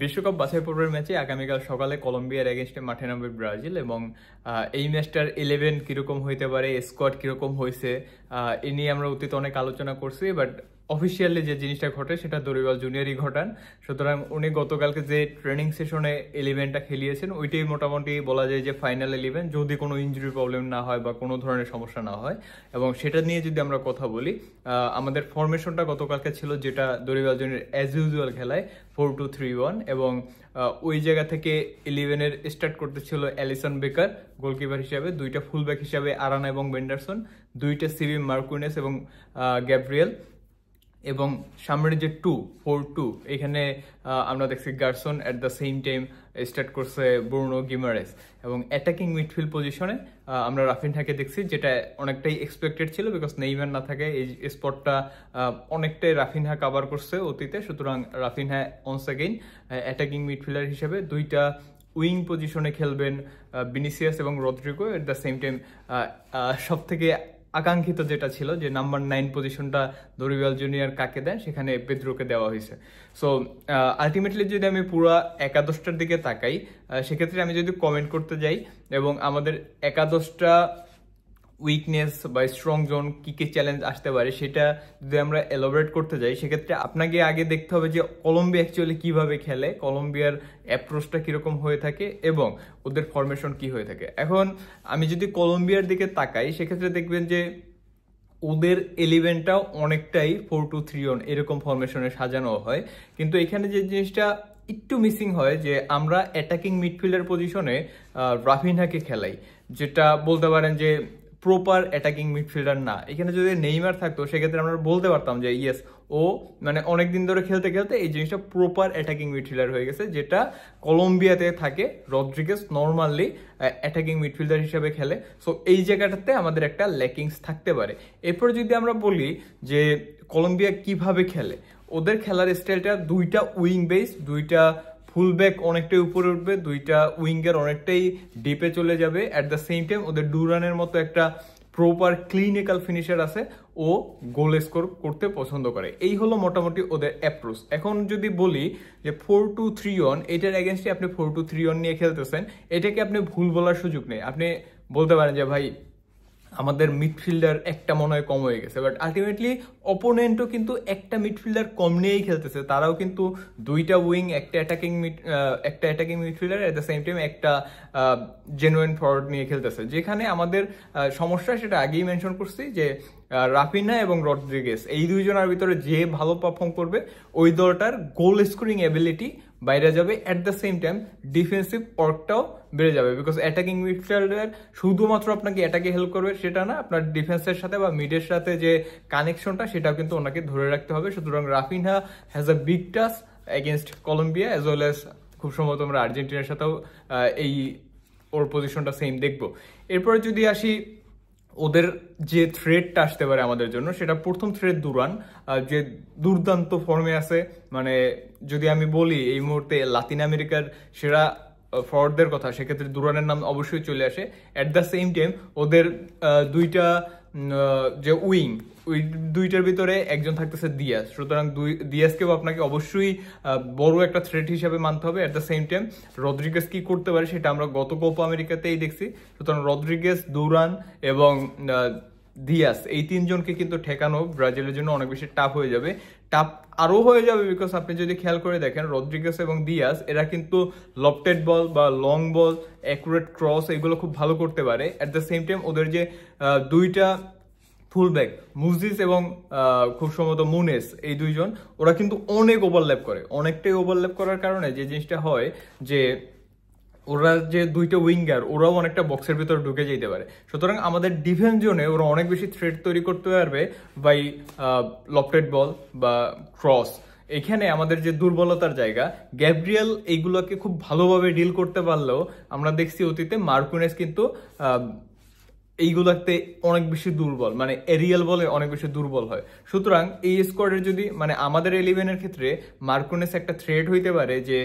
বিশ্বকাপ বাছাই পর্বের ম্যাচে আগামীকাল সকালে কলম্বিয়ার এগেনস্টে মাঠে নামবে ব্রাজিল এবং এই ম্যাচটার 11 কিরকম হইতে পারে, স্কোয়াড কিরকম হয়েছে এ নিয়ে আমরা অতীতে অনেক আলোচনা করছি। বাট অফিসিয়ালি যে জিনিসটা ঘটে সেটা দরিওয়াল জুনিয়রই ঘটান। সুতরাং উনি গতকালকে যে ট্রেনিং সেশনে 11টা খেলিয়েছেন ওইটাই মোটামুটি বলা যায় যে ফাইনাল 11, যদি কোনো ইনজুরি প্রবলেম না হয় বা কোনো ধরনের সমস্যা না হয়। এবং সেটা নিয়ে যদি আমরা কথা বলি, আমাদের ফরমেশনটা গতকালকে ছিল যেটা দরিওয়াল জুনিয়র অ্যাজ ইউজুয়াল খেলায় 4-2-3-1, এবং ওই জায়গা থেকে 11-এর স্টার্ট করতে ছিল অ্যালিসন বেকার গোলকিপার হিসাবে, দুইটা ফুলব্যাক হিসাবে আরানা এবং বেন্ডারসন, দুইটা সিবি মার্কুনেস এবং গ্যাব্রিয়েল, এবং সামনের যে 2-4-2 এখানে আমরা দেখছি Garson at the same time start করছে ব্রুনো গিমারেস, এবং অ্যাটাকিং মিডফিল্ড পজিশনে আমরা রাফিনহাকে দেখছি, যেটা অনেকটাই এক্সপেক্টেড ছিল বিকজ নেইমার না থাকে এই স্পটটা অনেকটাই রাফিনহা কাভার করছে অতীতে। সুতরাং Raphinha once again attacking midfielder হিসেবে দুইটা উইং পজিশনে খেলবেন ভিনিসিয়াস এবং Rodrygo. At the same time সব থেকে আকাঙ্ক্ষিত যেটা ছিল যে নাম্বার 9 পজিশনটা দরিওয়াল জুনিয়র কাকে দেন, সেখানে পেদ্রোকে দেওয়া হয়েছে। সো আলটিমেটলি যদি আমি পুরো একাদশটার দিকে তাকাই, সেক্ষেত্রে আমি যদি কমেন্ট করতে যাই এবং আমাদের একাদশটা উইকনেস বা স্ট্রং জোন কি কি চ্যালেঞ্জ আসতে পারে সেটা যদি আমরা এলাবোরেট করতে যাই, সেক্ষেত্রে আপনাকে আগে দেখতে হবে যে কলম্বিয়া অ্যাকচুয়ালি কিভাবে খেলে, কলম্বিয়ার অ্যাপ্রোচটা কিরকম হয়ে থাকে এবং ওদের ফরমেশন কি হয়ে থাকে। এখন আমি যদি কলম্বিয়ার দিকে তাকাই, সেক্ষেত্রে দেখবেন যে ওদের 11টাও অনেকটাই 4-2-3-1 এরকম ফরমেশনে সাজানো হয়। কিন্তু এখানে যে জিনিসটা একটু মিসিং হয় যে আমরা অ্যাটাকিং মিডফিল্ডার পজিশনে রাফিনহাকে খেলাই, যেটা বলতে পারেন যে প্রপার অ্যাটাকিং মিডফিল্ডার না। এখানে যদি নেইমার থাকতো সেক্ষেত্রে আমরা বলতে পারতাম যে ইয়েস, ও মানে অনেকদিন ধরে খেলতে খেলতে এই জিনিসটা প্রপার অ্যাটাকিং মিডফিল্ডার হয়ে গেছে, যেটা কলম্বিয়াতে থাকে। রদ্রিগেজ নর্মালি অ্যাটাকিং মিডফিল্ডার হিসেবে খেলে। সো এই জায়গাটাতে আমাদের একটা ল্যাকিংস থাকতে পারে। এরপর যদি আমরা বলি যে কলম্বিয়া কিভাবে খেলে, ওদের খেলার স্টাইলটা দুইটা উইং বেস, দুইটা ফুলব্যাক অনেকটাই উপরে উঠবে, দুইটা উইঙ্গার অনেকটাই ডিপে চলে যাবে। অ্যাট দ্য সেম টাইম ওদের ডুরানের মতো একটা প্রপার ক্লিনিক্যাল ফিনিশার আছে, ও গোল স্কোর করতে পছন্দ করে। এই হলো মোটামুটি ওদের অ্যাপ্রোচ। এখন যদি বলি যে 4-2-3-1, এটার এগেনস্টে আপনি 4-2-3-1 নিয়ে খেলতেছেন, এটাকে আপনি ভুল বলার সুযোগ নেই। আপনি বলতে পারেন যে ভাই আমাদের মিডফিল্ডার একটা মনে হয় কম হয়ে গেছে, বাট আলটিমেটলি অপোনেন্টও কিন্তু একটা মিডফিল্ডার কম নিয়েই খেলতেছে। তারাও কিন্তু দুইটা উইং, একটা attacking midfielder, at the same time একটা জেনুইন ফরওয়ার্ড নিয়ে খেলতেছে। যেখানে আমাদের সমস্যা সেটা আগেই মেনশন করছি যে রাফিনা এবং রদ্রিগেজ এই দুইজনের ভিতরে যে ভালো পারফর্ম করবে ওই দলটার গোল স্কোরিং অ্যাবিলিটি বাইরে যাবে। At the same time defensive ওয়ার্কটাও বেড়ে যাবে, বিকজ অ্যাটাকিং মিডফিল্ডার শুধুমাত্র আপনাকে অ্যাটাকে হেল্প করবে সেটা না, আপনার ডিফেন্সের সাথে বা মিডের সাথে যে কানেকশনটা সেটাও কিন্তু ওনাকে ধরে রাখতে হবে। সুতরাং Raphinha has a big task against Colombia, as well as খুব সম্ভবত আমরা আর্জেন্টিনার সাথেও এই ওর পজিশনটা সেম দেখবো। এরপরে যদি আসি ওদের যে থ্রেডটা আসতে পারে আমাদের জন্য, সেটা প্রথম থ্রেড দুরান, যে দুর্দান্ত ফর্মে আছে। মানে যদি আমি বলি এই মুহূর্তে লাতিন আমেরিকার সেরা ফরওয়ার্ডদের কথা, সেক্ষেত্রে দুরানের নাম অবশ্যই চলে আসে। অ্যাট দ্য সেম টাইম ওদের দুইটা যে উইং, ওই দুইটার ভিতরে একজন থাকতেছে দিয়াস। সুতরাং দিয়াসকেও আপনাকে অবশ্যই বড় একটা থ্রেট হিসেবে মানতে হবে। At the same time Rodriguez কি করতে পারে সেটা আমরা গত কোপা আমেরিকাতেই দেখছি। সুতরাং রদ্রিগেজ, দুরান এবং দিয়াস এই তিনজনকে কিন্তু ঠেকানো ব্রাজিলের জন্য অনেক বেশি টাফ হয়ে যাবে। টাফ আরও হয়ে যাবে বিকজ আপনি যদি খেয়াল করে দেখেন রদ্রিগেজ এবং দিয়াস এরা কিন্তু লফটেড বল বা লং বল, অ্যাকুরেট ক্রস এগুলো খুব ভালো করতে পারে। অ্যাট দ্য সেম টাইম ওদের যে দুইটা ফুলব্যাক মুজিস এবং খুব সম্ভবত মুনেস, এই দুইজন ওরা কিন্তু অনেক ওভারল্যাপ করে। অনেকটাই ওভারল্যাপ করার কারণে যে জিনিসটা হয় যে ওরা যে দুইটা উইঙ্গার ওরাও অনেকটা বক্সের ভিতরে ঢুকে যেতে পারে। সুতরাং আমাদের ডিফেন্স জোনে ওরা অনেক বেশি থ্রেট তৈরি করতে পারবে বাই লফটেড বল বা ক্রস। এখানে আমাদের যে দুর্বলতার জায়গা, গ্যাব্রিয়েল এইগুলোকে খুব ভালোভাবে ডিল করতে পারলেও আমরা দেখছি অতীতে মার্কুনেস কিন্তু এইগুলাতে অনেক বেশি দুর্বল, মানে এরিয়াল বলে অনেক বেশি দুর্বল হয়। সুতরাং এই স্কোয়াডের যদি মানে আমাদের 11-এর ক্ষেত্রে মার্কুনেস একটা থ্রেট হইতে পারে যে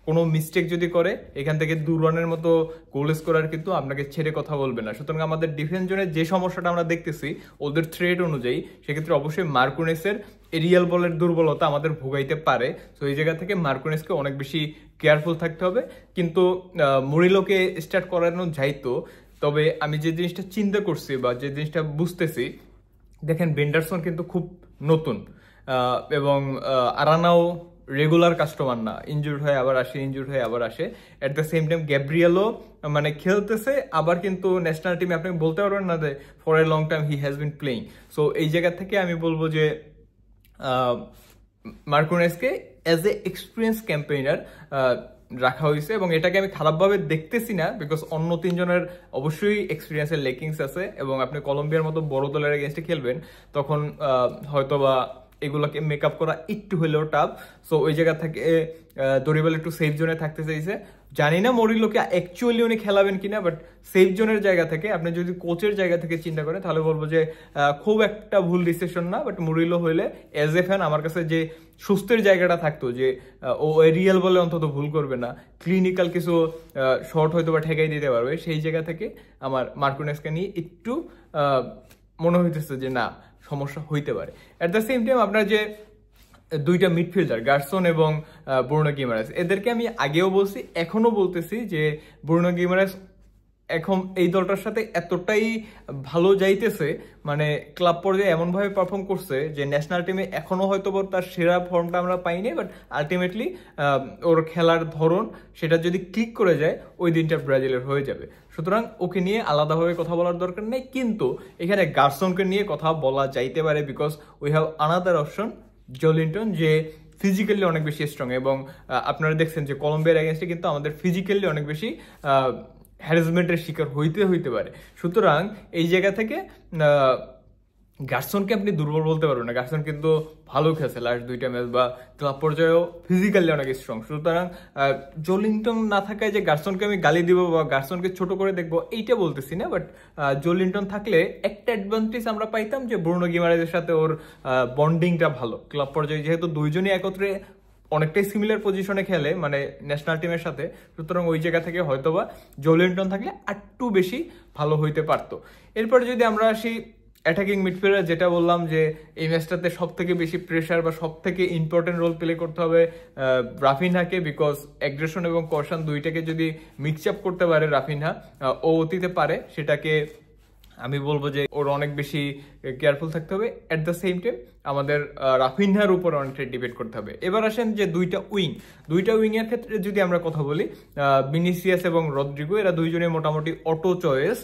কোনো মিস্টেক যদি করে এখান থেকে 2 রানের মতো গোল স্কোরার কিন্তু আপনাকে ছেড়ে কথা বলবে না। সুতরাং আমাদের ডিফেন্স জোনের যে সমস্যাটা আমরা দেখতেছি ওদের থ্রেট অনুযায়ী, সেক্ষেত্রে অবশ্যই মার্কুনেসের এরিয়াল বলের দুর্বলতা আমাদের ভোগাইতে পারে। তো এই জায়গা থেকে মার্কুনেসকে অনেক বেশি কেয়ারফুল থাকতে হবে। কিন্তু মুরিলোকে স্টার্ট করানো যাইতো, তবে আমি যে জিনিসটা চিন্তা করছি বা যে জিনিসটা বুঝতেছি, দেখেন বেন্ডারসন কিন্তু খুব নতুন এবং আরানাও রেগুলার কাস্টমার না, ইনজুর্ড হয়ে আবার আসে, ইনজুর্ড হয়ে আবার আসে। এট দ্য সেম টাইম গ্যাব্রিয়েলও মানে খেলতেছে, আবার কিন্তু ন্যাশনাল টিমে আপনি বলতে পারবেন না যে for a long time he has been playing. So এই জায়গা থেকে আমি বলবো যে মার্কুনেসকে অ্যাজ এ এক্সপিরিয়েন্স ক্যাম্পেইনার রাখা হয়েছে, এবং এটাকে আমি খারাপভাবে দেখতেছি না, বিকজ অন্য 3 জনের অবশ্যই এক্সপিরিয়েন্সের লেকিংস আছে, এবং আপনি কলম্বিয়ার মতো বড় দলের এগেনস্টে খেলবেন, তখন হয়তোবা এগুলোকে মেকআপ করা একটু হলেও টাফ। সো ওই জায়গা থেকে দরিবাল একটু সেফ জোনে থাকতে চাইছে। জানি না মরিলোকে অ্যাকচুয়ালি উনি খেলাবেন কিনা, বাট সেফ জোনের জায়গা থেকে আপনি যদি কোচের জায়গা থেকে চিন্তা করেন তাহলে বলবো যে খুব একটা ভুল ডিসিশন না। বাট মরিলো হইলে অ্যাজ এ ফ্যান আমার কাছে যে সুস্থের জায়গাটা থাকতো, যে ও রিয়েল বলে অন্তত ভুল করবে না, ক্লিনিক্যাল কিছু শর্ট হয়তো বা ঠেকাই দিতে পারবে, সেই জায়গা থেকে আমার মার্কুনেসকে নিয়ে একটু মনে হইতেছে যে না, সমস্যা হইতে পারে। অ্যাট দ্য সেম টাইম আপনার যে 2টা মিডফিল্ডার গার্সন এবং ব্রুনো গিমারেস, এদেরকে আমি আগেও বলছি, এখনো বলতেছি যে ব্রুনো গিমারেস এখন এই দলটার সাথে এতটাই ভালো যাইতেছে, মানে ক্লাব পর্যায়ে এমনভাবে পারফর্ম করছে যে ন্যাশনাল টিমে এখনো হয়তো তার সেরা ফর্মটা আমরা পাইনি, বাট আলটিমেটলি ওর খেলার ধরন সেটা যদি ক্লিক করে যায় ওই দিনটা ব্রাজিলের হয়ে যাবে। সুতরাং ওকে নিয়ে আলাদাভাবে কথা বলার দরকার নেই, কিন্তু এখানে গার্সনকে নিয়ে কথা বলা যাইতে পারে, because we have another option Joelinton, যে ফিজিক্যালি অনেক বেশি স্ট্রং, এবং আপনারা দেখছেন যে কলম্বিয়ার এগেনস্টে কিন্তু আমাদের ফিজিক্যালি অনেক বেশি হ্যারাসমেন্টের শিকার হইতে পারে। সুতরাং এই জায়গা থেকে গার্সনকে আপনি দুর্বল বলতে পারবেন না। গার্সন কিন্তু ভালো খেলছে লাস্ট 2টা ম্যাচ, বা ক্লাব পর্যায়েও ফিজিক্যালি অনেক স্ট্রং। সুতরাং জোলিন্টন না থাকায় যে গার্সনকে আমি গালি দিব বা গার্সনকে ছোট করে দেখবো এইটা বলতেছি না, বাট জোলিন্টন থাকলে একটা অ্যাডভান্টেজ আমরা পাইতাম যে ব্রুনো গিমারেজের সাথে ওর বন্ডিংটা ভালো। ক্লাব পর্যায়ে যেহেতু 2 জনই একত্রে অনেকটাই সিমিলার পজিশনে খেলে, মানে ন্যাশনাল টিমের সাথে, সুতরাং ওই জায়গা থেকে হয়তোবা জোলিন্টন থাকলে একটু বেশি ভালো হইতে পারতো। এরপর যদি আমরা আসি অ্যাটাকিং মিডফিল্ডার, যেটা বললাম যে এই ম্যাচটাতে সব থেকে বেশি প্রেশার বা সব থেকে ইম্পর্টেন্ট রোল প্লে করতে হবে রাফিনহাকে, বিকজ অ্যাগ্রেশন এবং কর্ষণ দুইটাকে যদি মিক্স আপ করতে পারে রাফিনহা, ও অতীতে পারে, সেটাকে আমি বলবো যে ওর অনেক বেশি কেয়ারফুল থাকতে হবে। অ্যাট দ্য সেম টাইম আমাদের রাফিনহার উপর অনেকটা ডিপেন্ড করতে হবে। এবার আসেন যে 2টা উইং এর ক্ষেত্রে যদি আমরা কথা বলি, ভিনিসিয়াস এবং রদ্রিগো, এরা 2 জনে মোটামুটি অটো চয়েস।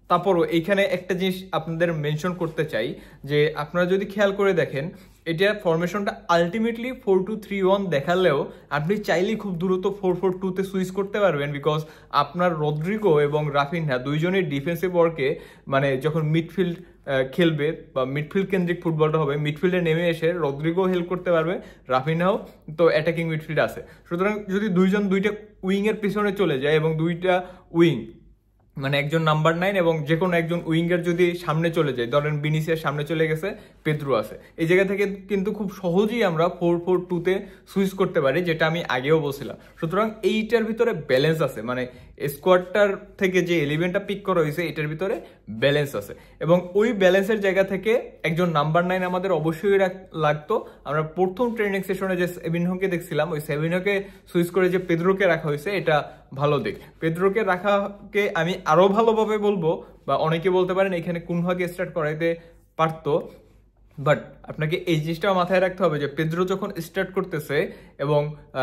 তারপরও এইখানে একটা জিনিস আপনাদের মেনশন করতে চাই, যে আপনারা যদি খেয়াল করে দেখেন এটা ফরমেশনটা আলটিমেটলি 4-2-3-1 দেখালেও আপনি চাইলেই খুব দ্রুত 4-4-2-তে সুইচ করতে পারবেন, বিকজ আপনার রদ্রিগো এবং রাফিনহা 2 জনের ডিফেন্সিভ ওয়ার্কে, মানে যখন মিডফিল্ড খেলবে বা মিডফিল্ড কেন্দ্রিক ফুটবলটা হবে, মিডফিল্ডে নেমে এসে রদ্রিগো হেল্প করতে পারবে, রাফিনহাও তো অ্যাটাকিং মিডফিল্ড আছে। সুতরাং যদি 2 জন 2টা উইং এর পিছনে চলে যায়, এবং 2টা উইং মানে একজন নাম্বার 9 এবং যে কোনো একজন উইঙ্গার যদি সামনে চলে যায়, ধরেন ভিনিসিয়াস সামনে চলে গেছে, পেদ্রো আছে, এই জায়গা থেকে কিন্তু খুব সহজেই আমরা 4-4-2-তে সুইচ করতে পারি, যেটা আমি আগেও বলছিলাম। সুতরাং এইটার ভিতরে ব্যালেন্স আছে, মানে স্কোয়াডটার থেকে যে 11টা পিক করা হয়েছে এটার ভিতরে ব্যালেন্স আছে, এবং ওই ব্যালেন্সের জায়গা থেকে একজন নাম্বার 9 আমাদের অবশ্যই লাগতো। আমরা প্রথম ট্রেনিং সেশনে যে সেভিনহোকে দেখছিলাম, ওই সেভিনহোকে সুইচ করে যে পেদ্রোকে রাখা হয়েছে, এটা ভালো দিক। পেদ্রোকে রাখাকে আমি আরো ভালোভাবে বলবো, বা অনেকে বলতে পারেন এখানে কুনহাকে স্টার্ট করাইতে পারতো, বাট আপনাকে এই জিনিসটাও মাথায় রাখতে হবে যে পেদ্রো যখন স্টার্ট করতেছে এবং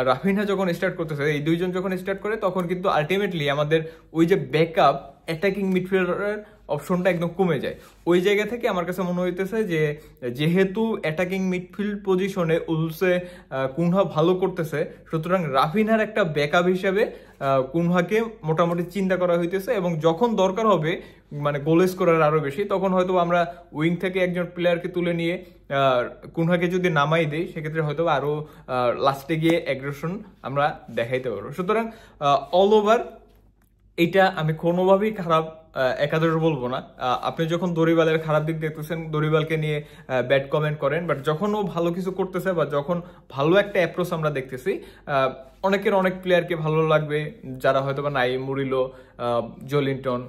রাফিনহা যখন স্টার্ট করতেছে, এই 2 জন যখন স্টার্ট করে, তখন কিন্তু আলটিমেটলি আমাদের ওই যে ব্যাকআপ অ্যাটাকিং মিডফিল্ডারের অপশনটা একদম কমে যায়। ওই জায়গা থেকে আমার কাছে মনে হইতেছে যে যেহেতু অ্যাটাকিং মিডফিল্ড পজিশনে উলসে কুনহা ভালো করতেছে, সুতরাং রাফিনহার একটা ব্যাকআপ হিসেবে কুনহাকে মোটামুটি চিন্তা করা হইতেছে, এবং যখন দরকার হবে মানে গোল স্কোরার আরো বেশি, তখন হয়তো আমরা উইং থেকে একজন প্লেয়ারকে তুলে নিয়ে কুনহাকে যদি নামাই দেই, সেক্ষেত্রে হয়তো আরো লাস্টে গিয়ে অ্যাগ্রেশন আমরা দেখাইতে পারবো। সুতরাং অল ওভার এটা আমি কোনোভাবেই খারাপ একাদশ বলবো না। আপনি যখন দরিবালের খারাপ দিক দেখতেছেন, দরিবালকে নিয়ে ব্যাড কমেন্ট করেন, বাট যখন ও ভালো কিছু করতেছে বা যখন ভালো একটা অ্যাপ্রোচ আমরা দেখতেছি, অনেকের অনেক প্লেয়ারকে ভালো লাগবে যারা হয়তো বা নাই, মুরিলো, জলিন্টন,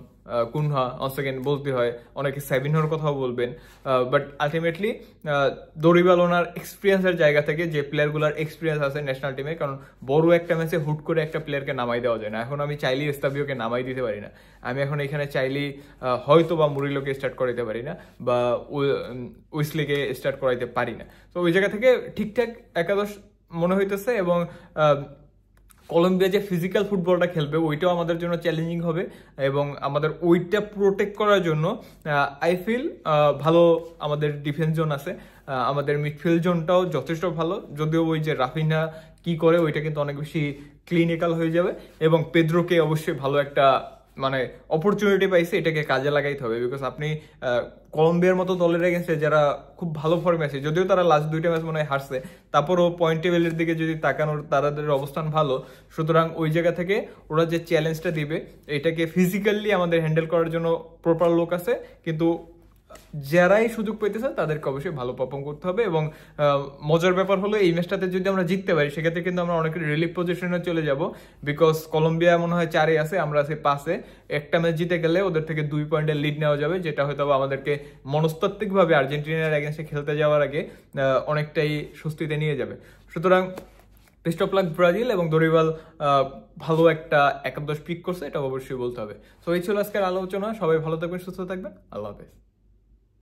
কুনহা সেকেন্ড বলতে হয়, অনেকে সেভিনহর কথাও বলবেন, বাট আলটিমেটলি দরিবাল ওনার এক্সপিরিয়েন্সের জায়গা থেকে যে প্লেয়ারগুলোর এক্সপিরিয়েন্স আছে ন্যাশনাল টিমে, কারণ বড় একটা ম্যাচে হুট করে একটা প্লেয়ারকে নামাই দেওয়া যায় না। এখন আমি চাইলেই এস্তাবিওকে নামাই দিতে পারি না, আমি এখন এখানে চাইলেই হয়তো বা মুরিলোকে স্টার্ট করাইতে পারি না বা উইসলিকে স্টার্ট করাইতে পারি না। তো ওই জায়গা থেকে ঠিকঠাক একাদশ মনে হইতেছে, এবং কলম্বিয়া যে ফিজিক্যাল ফুটবলটা খেলবে ওইটাও আমাদের জন্য চ্যালেঞ্জিং হবে, এবং আমাদের ওইটা প্রোটেক্ট করার জন্য আই ফিল ভালো আমাদের ডিফেন্স জোন আছে, আমাদের মিডফিল্ড জোনটাও যথেষ্ট ভালো, যদিও ওই যে রাফিনা কি করে ওইটা কিন্তু অনেক বেশি ক্লিনিক্যাল হয়ে যাবে, এবং পেদ্রোকে অবশ্যই ভালো একটা মানে অপরচুনিটি পাইছে, এটাকে কাজে লাগাইতে হবে। বিকজ আপনি কলম্বিয়ার মতো দলের এগেন্সে যারা খুব ভালো ফর্মে আছে, যদিও তারা লাস্ট 2টা ম্যাচ মনে হয় হারছে, তারপরও পয়েন্ট টেবিলের দিকে যদি তাকানোর তাদের অবস্থান ভালো, সুতরাং ওই জায়গা থেকে ওরা যে চ্যালেঞ্জটা দিবে এটাকে ফিজিক্যালি আমাদের হ্যান্ডেল করার জন্য প্রপার লোক আছে, কিন্তু যারাই সুযোগ পেতেছে তাদেরকে অবশ্যই ভালো পারফর্ম করতে হবে। এবং মজার ব্যাপার হলো এই ম্যাচটাতে যদি আমরা জিততে পারি সেক্ষেত্রে কিন্তু আমরা অনেক রিলিফ পজিশনে চলে যাব, বিকজ কলম্বিয়া মনে হয় 4-এ আছে, আমরা আছি 5-এ। একটা ম্যাচ জিতে গেলে ওদের থেকে 2 পয়েন্টের লিড নেওয়া যাবে, যেটা হয়তো আমাদেরকে মনস্তাত্ত্বিকভাবে আর্জেন্টিনার এগেন্সে খেলতে যাওয়ার আগে অনেকটাই স্বস্তিতে নিয়ে যাবে। সুতরাং বেস্ট অফ লাক ব্রাজিল, এবং দরিবাল ভালো একটা একাদশ পিক করছে, এটা অবশ্যই বলতে হবে। তো এই ছিল আজকের আলোচনা, সবাই ভালো থাকবেন, সুস্থ থাকবেন, আল্লাহ হাফেজ।